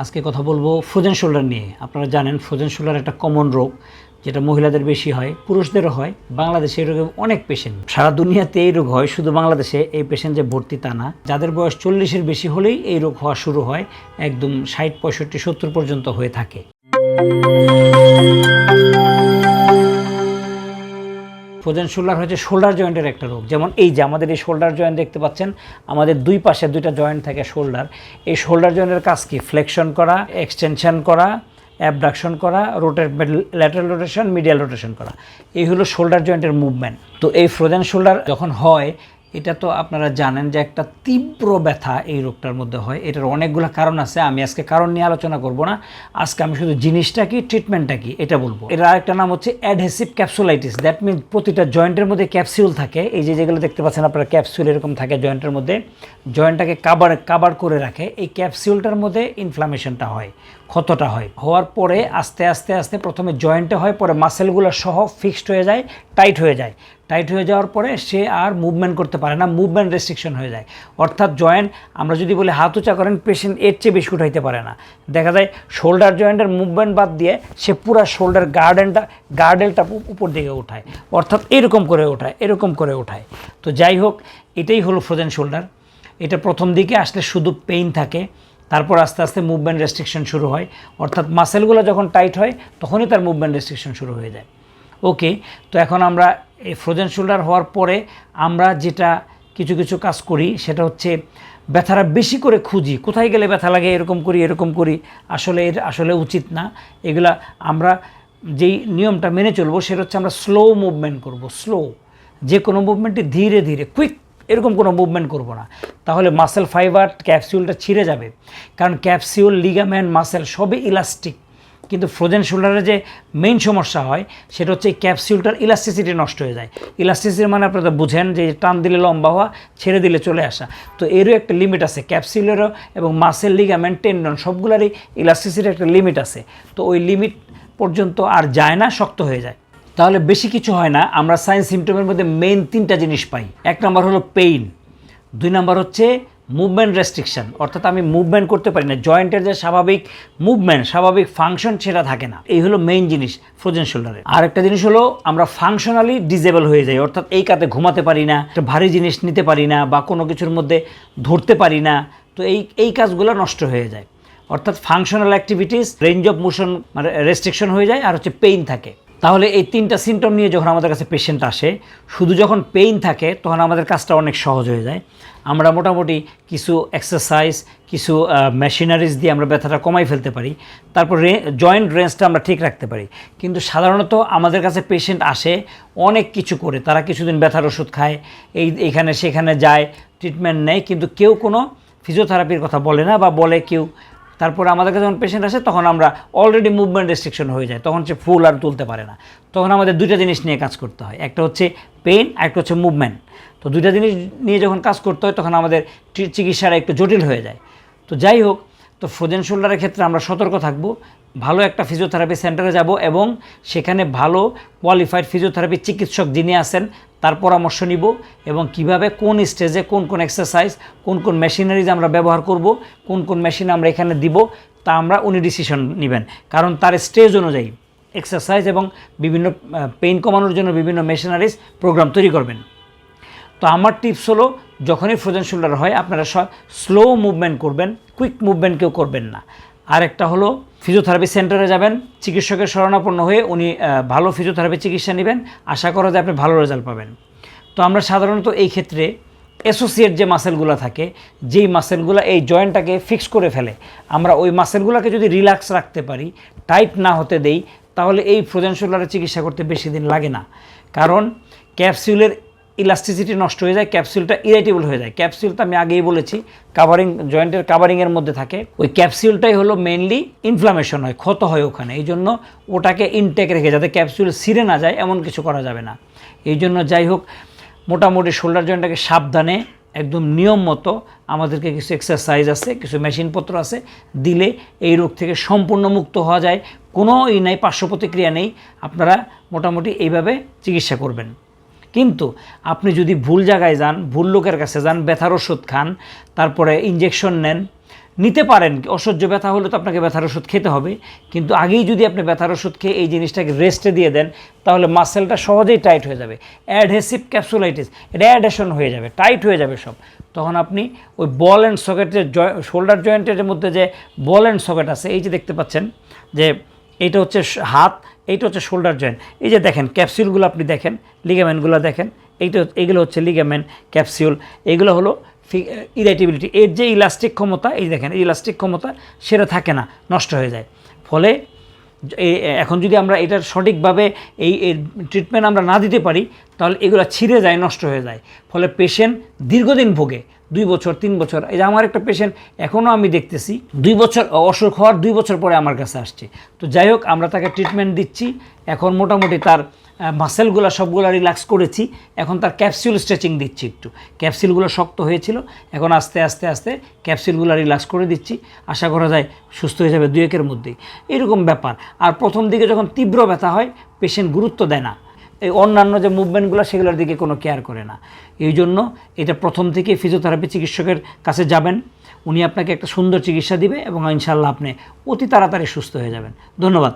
আজকে কথা বলবো ফ্রোজেন শোল্ডার নিয়ে। আপনারা জানেন ফ্রোজেন শোল্ডার একটা কমন রোগ, যেটা মহিলাদের বেশি হয়, পুরুষদেরও হয়। বাংলাদেশে এই রোগে অনেক পেশেন্ট, সারা দুনিয়াতে এই রোগ হয়, শুধু বাংলাদেশে এই পেশেন্ট যে ভর্তি তা না। যাদের বয়স 40-এর বেশি হলেই এই রোগ হওয়া শুরু হয়, একদম 60, 65, 70 পর্যন্ত হয়ে থাকে। ফ্রোজেন শোল্ডার হচ্ছে শোল্ডার জয়েন্টের একটা রোগ। যেমন এই যে আমাদের এই শোল্ডার জয়েন্ট দেখতে পাচ্ছেন, আমাদের দুই পাশে দুইটা জয়েন্ট থাকে শোল্ডার। এই শোল্ডার জয়েন্টের কাজ কি? ফ্লেকশন করা, এক্সটেনশন করা, অ্যাবডাকশন করা, ল্যাটারাল রোটেশন, মিডিয়াল রোটেশন করা, এই হলো শোল্ডার জয়েন্টের মুভমেন্ট। তো এই ফ্রোজেন শোল্ডার যখন হয়, এটা তো আপনারা জানেন যে একটা তীব্র ব্যথা এই রোগটার মধ্যে হয়। এটার অনেকগুলো কারণ আছে, আমি আজকে কারণ নিয়ে আলোচনা করব না। আজকে আমি শুধু জিনিসটা কি, ট্রিটমেন্টটা কি, এটা বলবো। এর আরেকটা নাম হচ্ছে অ্যাডহেসিভ ক্যাপসুলাইটিস। দ্যাট মিনস প্রতিটা জয়েন্টের মধ্যে ক্যাপসিউল থাকে। এই যে যেগুলো দেখতে পাচ্ছেন আপনারা, ক্যাপসিউল এরকম থাকে জয়েন্টের মধ্যে, জয়েন্টটাকে কাভার করে রাখে। এই ক্যাপসিউলটার মধ্যে ইনফ্লামেশনটা হয়, ক্ষতটা হয়। হওয়ার পরে আস্তে আস্তে আস্তে প্রথমে জয়েন্টে হয়, পরে মাসেলগুলো সহ ফিক্সড হয়ে যায়, টাইট হয়ে যায়। টাইট হয়ে যাওয়ার পরে সে আর মুভমেন্ট করতে পারে না, মুভমেন্ট রেস্ট্রিকশন হয়ে যায়। অর্থাৎ জয়েন্ট, আমরা যদি বলি হাত উঁচা করেন, পেশেন্ট এর চেয়ে বেশি উঠাইতে পারে না। দেখা যায় শোল্ডার জয়েন্টের মুভমেন্ট বাদ দিয়ে সে পুরা শোল্ডার গার্ডেলটা উপর দিকে উঠায়, অর্থাৎ এরকম করে উঠায়। তো যাই হোক, এটাই হলো ফ্রোজেন শোল্ডার। এটা প্রথম দিকে আসলে শুধু পেইন থাকে, তারপর আস্তে আস্তে মুভমেন্ট রেস্ট্রিকশন শুরু হয়। অর্থাৎ মাসেলগুলো যখন টাইট হয় তখনই তার মুভমেন্ট রেস্ট্রিকশন শুরু হয়ে যায়। ওকে, তো এখন আমরা এই ফ্রোজেন শোল্ডার হওয়ার পরে আমরা যেটা কিছু কাজ করি, সেটা হচ্ছে ব্যথাটা বেশি করে খুঁজি। কোথায় গেলে ব্যথা লাগে, এরকম করি, আসলে উচিত না। এগুলা আমরা যেই নিয়মটা মেনে চলবো সেটা হচ্ছে আমরা স্লো মুভমেন্ট করব। স্লো, যে কোনো মুভমেন্টে ধীরে ধীরে, কুইক এরকম কোনো মুভমেন্ট করব না, তাহলে মাসেল ফাইবার ক্যাপসিউলটা ছিঁড়ে যাবে। কারণ ক্যাপসিউল, লিগামেন্ট, মাসেল সবই ইলাস্টিক। কিন্তু ফ্রোজেন শোল্ডারে যে মেইন সমস্যা হয় সেটা হচ্ছে এই ক্যাপসিউলটার ইলাস্টিসিটি নষ্ট হয়ে যায়। ইলাস্টিসিটি মানে আপনারা বুঝেন যে টান দিলে লম্বা হওয়া, ছেড়ে দিলে চলে আসা। তো এরও একটা লিমিট আছে, ক্যাপসিউলেরও এবং মাসেল, লিগামেন্ট, টেন্ডন সবগুলোরই ইলাস্টিসিটির একটা লিমিট আছে। তো ওই লিমিট পর্যন্ত আর যায় না, শক্ত হয়ে যায়। তাহলে বেশি কিছু হয় না। আমরা সাইন সিমটমের মধ্যে মেইন 3টা জিনিস পাই। 1 নম্বর হলো পেইন, 2 নম্বর হচ্ছে মুভমেন্ট রেস্ট্রিকশন, অর্থাৎ আমি মুভমেন্ট করতে পারি না, জয়েন্টের যে স্বাভাবিক মুভমেন্ট, স্বাভাবিক ফাংশন সেটা থাকে না। এই হলো মেইন জিনিস ফ্রোজেন শোল্ডারে। আর একটা জিনিস হলো আমরা ফাংশনালি ডিজেবল হয়ে যাই, অর্থাৎ এই কাতে ঘুমাতে পারি না, একটা ভারী জিনিস নিতে পারি না, বা কোনো কিছুর মধ্যে ধরতে পারি না। তো এই কাজগুলো নষ্ট হয়ে যায়, অর্থাৎ functional activities, range of motion মানে রেস্ট্রিকশন হয়ে যায়, আর হচ্ছে পেইন থাকে। তাহলে এই 3টা সিমটম নিয়ে যখন আমাদের কাছে পেশেন্ট আসে, শুধু যখন পেইন থাকে তখন আমাদের কাজটা অনেক সহজ হয়ে যায়। আমরা মোটামুটি কিছু এক্সারসাইজ, কিছু মেশিনারিজ দিয়ে আমরা ব্যথাটা কমাই ফেলতে পারি। তারপর জয়েন্ট রেঞ্জটা আমরা ঠিক রাখতে পারি। কিন্তু সাধারণত আমাদের কাছে পেশেন্ট আসে অনেক কিছু করে, তারা কিছুদিন ব্যথার ওষুধ খায়, এইখানে সেখানে যায়, ট্রিটমেন্ট নেয়, কিন্তু কেউ কোনো ফিজিওথেরাপির কথা বলে না, বা বলে কেউ। তারপরে আমাদের কাছে যখন পেশেন্ট আসে তখন আমরা অলরেডি মুভমেন্ট রেস্ট্রিকশন হয়ে যায়, তখন সে ফুল আর তুলতে পারে না। তখন আমাদের 2টা জিনিস নিয়ে কাজ করতে হয়, একটা হচ্ছে পেইন, আর একটা হচ্ছে মুভমেন্ট। তো 2টা জিনিস নিয়ে যখন কাজ করতে হয় তখন আমাদের চিকিৎসাটা একটু জটিল হয়ে যায়। তো যাই হোক, তো ফ্রোজেন শোল্ডারের ক্ষেত্রে আমরা সতর্ক থাকব, ভালো একটা ফিজিওথেরাপি সেন্টারে যাব এবং সেখানে ভালো কোয়ালিফাইড ফিজিওথেরাপি চিকিৎসক যিনি আছেন তার পরামর্শ নিব, এবং কিভাবে কোন স্টেজে কোন এক্সারসাইজ, কোন মেশিনারিজ আমরা ব্যবহার করব, কোন মেশিন আমরা এখানে দিব, তা উনি ডিসিশন নেবেন। কারণ তার স্টেজ অনুযায়ী এক্সারসাইজ এবং বিভিন্ন পেইন কমানোর জন্য বিভিন্ন মেশিনারিজ প্রোগ্রাম তৈরি করবেন। তো আমার টিপস হলো, যখনই ফ্রোজেন শোল্ডার হয় আপনারা স্লো মুভমেন্ট করবেন, কুইক মুভমেন্ট কেউ করবেন না। আর একটা হলো ফিজিওথেরাপি সেন্টারে যাবেন, চিকিৎসকের শরণাপন্ন হয়ে উনি ভালো ফিজিওথেরাপি চিকিৎসা নেবেন, আশা করা যায় আপনি ভালো রেজাল্ট পাবেন। তো আমরা সাধারণত এই ক্ষেত্রে অ্যাসোসিয়েট যে মাসেলগুলো থাকে, যেই মাসেলগুলো এই জয়েন্টটাকে ফিক্স করে ফেলে, আমরা ওই মাসেলগুলোকে যদি রিল্যাক্স রাখতে পারি, টাইট না হতে দেই, তাহলে এই ফ্রোজেন শোল্ডারের চিকিৎসা করতে বেশি দিন লাগে না। কারণ ক্যাপসিউলের ইলাস্টিসিটি নষ্ট হয়ে যায়, ক্যাপসিউলটা ইরিটেবল হয়ে যায়। ক্যাপসিউলটা আমি আগেই বলেছি জয়েন্টের কাভারিংয়ের মধ্যে থাকে। ওই ক্যাপসিউলটাই হলো মেইনলি ইনফ্লামেশন হয়, ক্ষত হয় ওখানে। এই জন্য ওটাকে ইনটেক রেখে, যাতে ক্যাপসিউল ছিঁড়ে না যায় এমন কিছু করা যাবে না। এই জন্য যাই হোক, মোটামুটি শোল্ডার জয়েন্টটাকে সাবধানে, একদম নিয়ম মতো আমাদেরকে কিছু এক্সারসাইজ আছে, কিছু মেশিনপত্র আছে, দিলে এই রোগ থেকে সম্পূর্ণ মুক্ত হওয়া যায়। কোনো নাই, পার্শ্ব প্রতিক্রিয়া নেই। আপনারা মোটামুটি এইভাবে চিকিৎসা করবেন। কিন্তু আপনি যদি ভুল জায়গায় যান, ভুল লোকের কাছে যান, ব্যথার ওষুধ খান, তারপরে ইনজেকশন নেন, নিতে পারেন, অসহ্য ব্যথা হলে তো আপনাকে ব্যথার ওষুধ খেতে হবে, কিন্তু আগেই যদি আপনি ব্যথার ওষুধ খেয়ে এই জিনিসটাকে রেস্টে দিয়ে দেন তাহলে মাসেলটা সহজেই টাইট হয়ে যাবে। অ্যাডহেসিভ ক্যাপসুলাইটিস, এটা অ্যাডহেশন হয়ে যাবে, টাইট হয়ে যাবে সব। তখন আপনি ওই বল অ্যান্ড সকেটের শোল্ডার জয়েন্টের মধ্যে যে বল অ্যান্ড সকেট আছে, এই যে দেখতে পাচ্ছেন যে এইটা হচ্ছে হাত, এইটা হচ্ছে শোল্ডার জয়েন্ট, এই যে দেখেন ক্যাপসুলগুলো আপনি দেখেন, লিগামেন্টগুলো দেখেন, এইগুলো হচ্ছে লিগামেন্ট, ক্যাপসুল, এইগুলো হলো ইলাস্টিবিলিটি। এর যে ইলাস্টিক ক্ষমতা, এই দেখেন এই ইলাস্টিক ক্ষমতা সেটা থাকে না, নষ্ট হয়ে যায়। ফলে এখন যদি আমরা এটার সঠিকভাবে এই ট্রিটমেন্ট আমরা না দিতে পারি তাহলে এগুলো ছিঁড়ে যায়, নষ্ট হয়ে যায়। ফলে পেশেন্ট দীর্ঘদিন ভোগে, 2 বছর 3 বছর। এই যে আমার একটা পেশেন্ট এখনও আমি দেখতেছি 2 বছর অসুখ হওয়ার 2 বছর পরে আমার কাছে আসছে। তো যাই হোক, আমরা তাকে ট্রিটমেন্ট দিচ্ছি, এখন মোটামুটি তার মাসেলগুলো সবগুলো রিল্যাক্স করেছি, এখন তার ক্যাপসুল স্ট্রেচিং দিচ্ছি একটু। ক্যাপসুলগুলো শক্ত হয়েছিল, এখন আস্তে আস্তে আস্তে ক্যাপসুলগুলো রিল্যাক্স করে দিচ্ছি, আশা করা যায় সুস্থ হয়ে যাবে 2-1 মধ্যেই। এরকম ব্যাপার। আর প্রথম দিকে যখন তীব্র ব্যথা হয় পেশেন্ট গুরুত্ব দেয় না, এই অন্যান্য যে মুভমেন্টগুলো সেগুলোর দিকে কোনো কেয়ার করে না। এই জন্য এটা প্রথম থেকে ফিজিওথেরাপি চিকিৎসকের কাছে যাবেন, উনি আপনাকে একটা সুন্দর চিকিৎসা দিবে এবং ইনশাআল্লাহ আপনি অতি তাড়াতাড়ি সুস্থ হয়ে যাবেন। ধন্যবাদ।